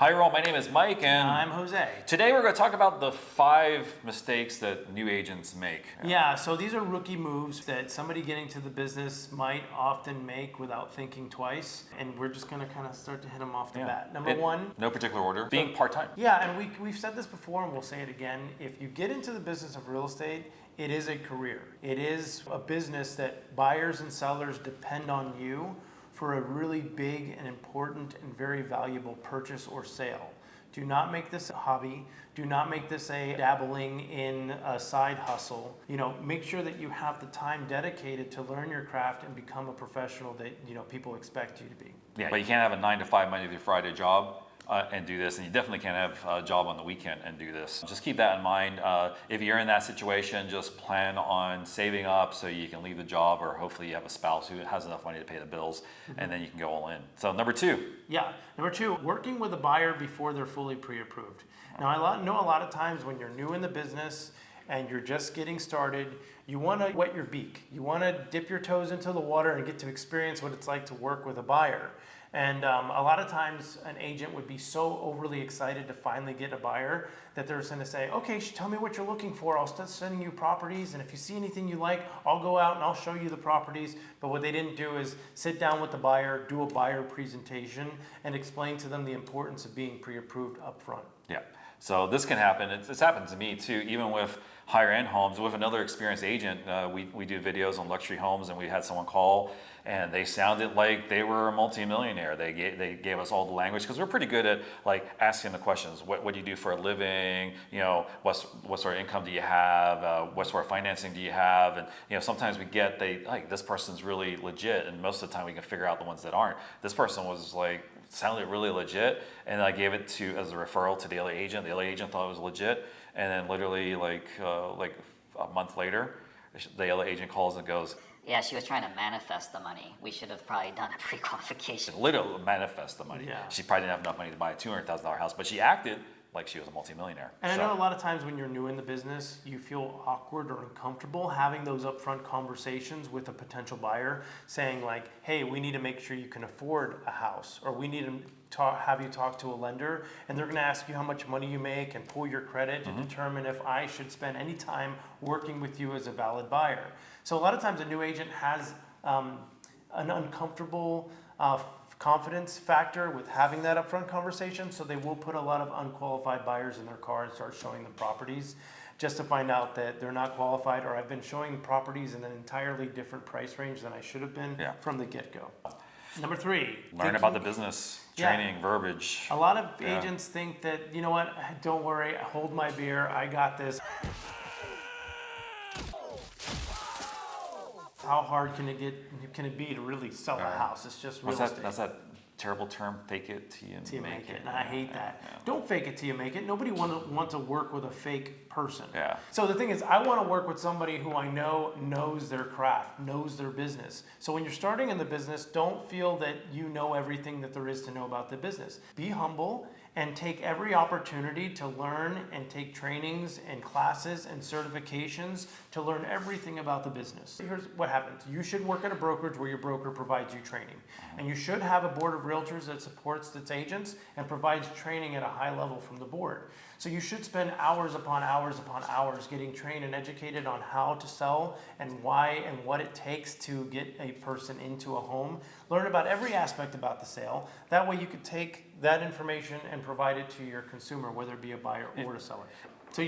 Hi everyone, my name is Mike and I'm Jose. Today we're going to talk about the 5 mistakes that new agents make. Yeah, so these are rookie moves that somebody getting to the business might often make without thinking twice, and we're just going to kind of start to hit them off the bat. Number one. No particular order. Being part-time. Yeah, and we've said this before and we'll say it again. If you get into the business of real estate, it is a career. It is a business that buyers and sellers depend on you for a really big and important and very valuable purchase or sale. Do not make this a hobby. Do not make this a dabbling in a side hustle. Make sure that you have the time dedicated to learn your craft and become a professional that people expect you to be. Yeah, but you can't have a 9 to 5 Monday through Friday job and do this, and you definitely can't have a job on the weekend and do this. Just keep that in mind. If you're in that situation, just plan on saving up so you can leave the job, or hopefully you have a spouse who has enough money to pay the bills, and then you can go all in. So number 2. Yeah, number 2, working with a buyer before they're fully pre-approved. Now I know a lot of times when you're new in the business and you're just getting started, you want to wet your beak. You want to dip your toes into the water and get to experience what it's like to work with a buyer. And a lot of times an agent would be so overly excited to finally get a buyer that they're going to say, okay, tell me what you're looking for. I'll start sending you properties. And if you see anything you like, I'll go out and I'll show you the properties. But what they didn't do is sit down with the buyer, do a buyer presentation, and explain to them the importance of being pre-approved up front. Yeah. So this can happen. It's happened to me too, even with higher end homes. With another experienced agent, we do videos on luxury homes, and we had someone call and they sounded like they were a multimillionaire. They gave us all the language because we're pretty good at like asking the questions. What do you do for a living? What sort of income do you have? What sort of financing do you have? And sometimes we get this person's really legit, and most of the time we can figure out the ones that aren't. This person was sounded really legit, and I gave it as a referral to the LA agent. The LA agent thought it was legit, and then literally like a month later, the LA agent calls and goes, yeah, she was trying to manifest the money. We should have probably done a pre-qualification. Literally manifest the money. Yeah. She probably didn't have enough money to buy a $200,000 house, but she acted like she was a multimillionaire. And I know a lot of times when you're new in the business, you feel awkward or uncomfortable having those upfront conversations with a potential buyer, saying like, hey, we need to make sure you can afford a house, or we need to have you talk to a lender, and they're going to ask you how much money you make and pull your credit to determine if I should spend any time working with you as a valid buyer. So a lot of times a new agent has an uncomfortable confidence factor with having that upfront conversation, so they will put a lot of unqualified buyers in their car and start showing them properties just to find out that they're not qualified, or I've been showing properties in an entirely different price range than I should have been from the get-go. Number 3. Learn about the business, training, verbiage. A lot of agents think that, you know what, don't worry, hold my beer, I got this. How hard can it be to really sell a house? It's just real estate. That's that terrible term, fake it till you make it. And I hate that. Yeah. Don't fake it till you make it. Nobody want to work with a fake person. Yeah. So the thing is, I want to work with somebody who I know knows their craft, knows their business. So when you're starting in the business, don't feel that you know everything that there is to know about the business. Be humble and take every opportunity to learn and take trainings and classes and certifications to learn everything about the business. Here's what happens. You should work at a brokerage where your broker provides you training. And you should have a board of realtors that supports its agents and provides training at a high level from the board. So you should spend hours upon hours upon hours getting trained and educated on how to sell and why and what it takes to get a person into a home. Learn about every aspect about the sale. That way you could take that information and provide it to your consumer, whether it be a buyer or a seller. So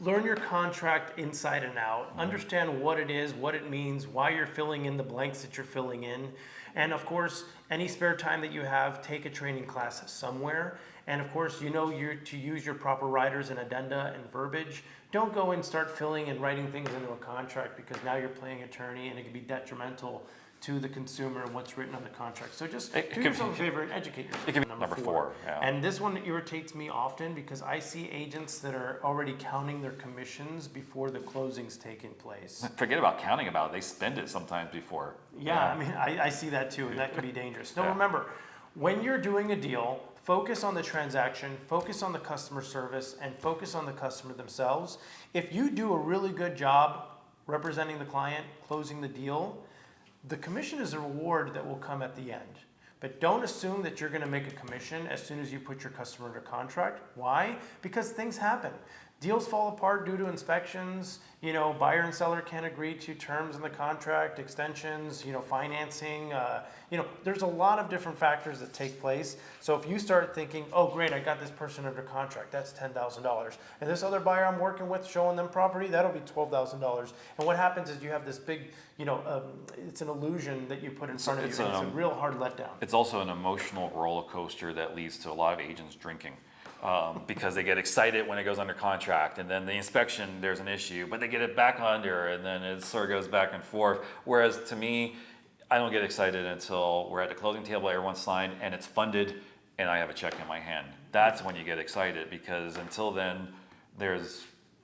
learn your contract inside and out. Understand what it is, what it means, why you're filling in the blanks that you're filling in. And of course, any spare time that you have, take a training class somewhere. And of course, to use your proper writers and addenda and verbiage. Don't go and start filling and writing things into a contract, because now you're playing attorney and it can be detrimental to the consumer and what's written on the contract. So just do yourself a favor and educate yourself. It could be number 4. Yeah. And this one irritates me often because I see agents that are already counting their commissions before the closing's taking place. Forget about counting about it. They spend it sometimes before. Yeah, I mean, I see that too, and that can be dangerous. Now remember, when you're doing a deal, focus on the transaction, focus on the customer service, and focus on the customer themselves. If you do a really good job representing the client, closing the deal, the commission is a reward that will come at the end. But don't assume that you're going to make a commission as soon as you put your customer under contract. Why? Because things happen. Deals fall apart due to inspections, buyer and seller can't agree to terms in the contract, extensions, financing, there's a lot of different factors that take place. So if you start thinking, oh great, I got this person under contract, that's $10,000. And this other buyer I'm working with, showing them property, that'll be $12,000. And what happens is you have this big, it's an illusion that you put in front of you. It's a real hard letdown. It's also an emotional roller coaster that leads to a lot of agents drinking. Because they get excited when it goes under contract, and then the inspection, there's an issue, but they get it back under, and then it sort of goes back and forth. Whereas to me, I don't get excited until we're at the closing table, everyone's signed, and it's funded, and I have a check in my hand. That's when you get excited, because until then, there's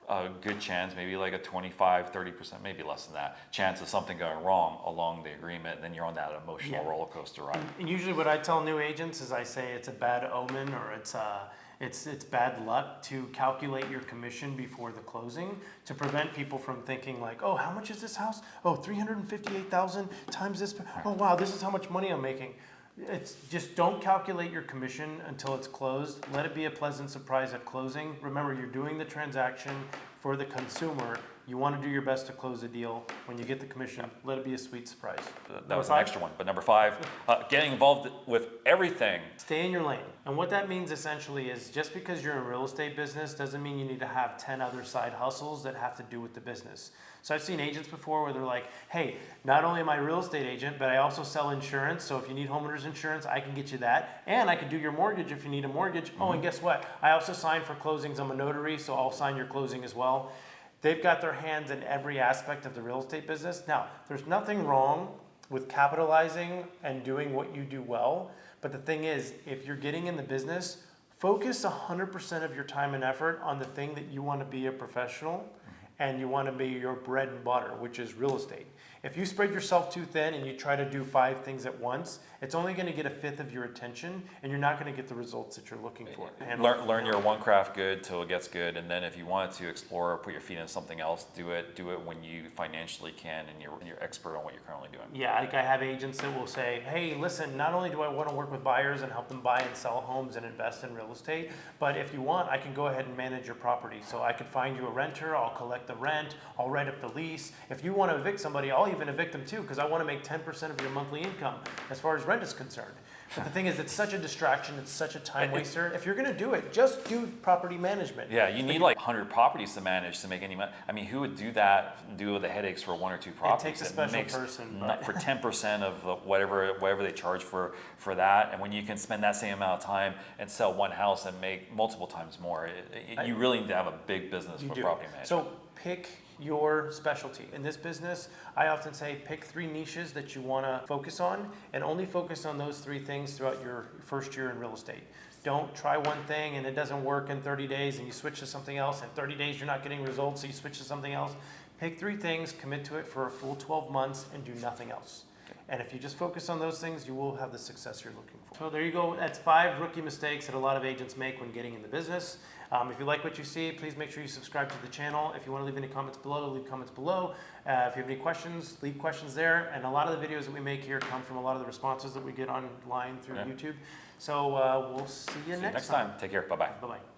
a good chance, maybe like a 25, 30%, maybe less than that, chance of something going wrong along the agreement, and then you're on that emotional roller coaster ride. And usually what I tell new agents is I say it's a bad omen, or it's bad luck to calculate your commission before the closing to prevent people from thinking like, oh, how much is this house? Oh, 358,000 times this. Oh, wow, this is how much money I'm making. It's just don't calculate your commission until it's closed. Let it be a pleasant surprise at closing. Remember, you're doing the transaction for the consumer. You want to do your best to close the deal. When you get the commission, let it be a sweet surprise. That was an extra one. But number 5, getting involved with everything. Stay in your lane. And what that means essentially is just because you're in real estate business doesn't mean you need to have 10 other side hustles that have to do with the business. So I've seen agents before where they're like, hey, not only am I a real estate agent, but I also sell insurance. So if you need homeowners insurance, I can get you that. And I can do your mortgage if you need a mortgage. Oh, and guess what? I also sign for closings. I'm a notary, so I'll sign your closing as well. They've got their hands in every aspect of the real estate business. Now, there's nothing wrong with capitalizing and doing what you do well. But the thing is, if you're getting in the business, focus 100% of your time and effort on the thing that you want to be a professional and you want to be your bread and butter, which is real estate. If you spread yourself too thin and you try to do 5 things at once, it's only going to get 1/5 of your attention, and you're not going to get the results that you're looking for. Learn your one craft good till it gets good, and then if you wanted to explore or put your feet in something else, do it when you financially can and you're expert on what you're currently doing. Yeah, like I have agents that will say, hey, listen, not only do I want to work with buyers and help them buy and sell homes and invest in real estate, but if you want, I can go ahead and manage your property. So I could find you a renter, I'll collect the rent, I'll write up the lease. If you want to evict somebody, I'll even evict them too, because I want to make 10% of your monthly income as far as rent is concerned. But the thing is, it's such a distraction, it's such a time waster. If you're going to do it, just do property management. Yeah, you need like 100 properties to manage to make any money. I mean, who would do that, do the headaches for 1 or 2 properties? It takes a special person. For 10% of whatever they charge for that, and when you can spend that same amount of time and sell one house and make multiple times more, you really need to have a big business for property management. So pick your specialty. In this business, I often say pick 3 niches that you want to focus on and only focus on those 3 things throughout your first year in real estate. Don't try one thing and it doesn't work in 30 days and you switch to something else. In 30 days, you're not getting results, so you switch to something else. Pick 3 things, commit to it for a full 12 months and do nothing else. And if you just focus on those things, you will have the success you're looking for. So there you go. That's 5 rookie mistakes that a lot of agents make when getting in the business. If you like what you see, please make sure you subscribe to the channel. If you want to leave any comments below, leave comments below. If you have any questions, leave questions there. And a lot of the videos that we make here come from a lot of the responses that we get online through YouTube. So we'll see you next time. Take care. Bye-bye. Bye-bye.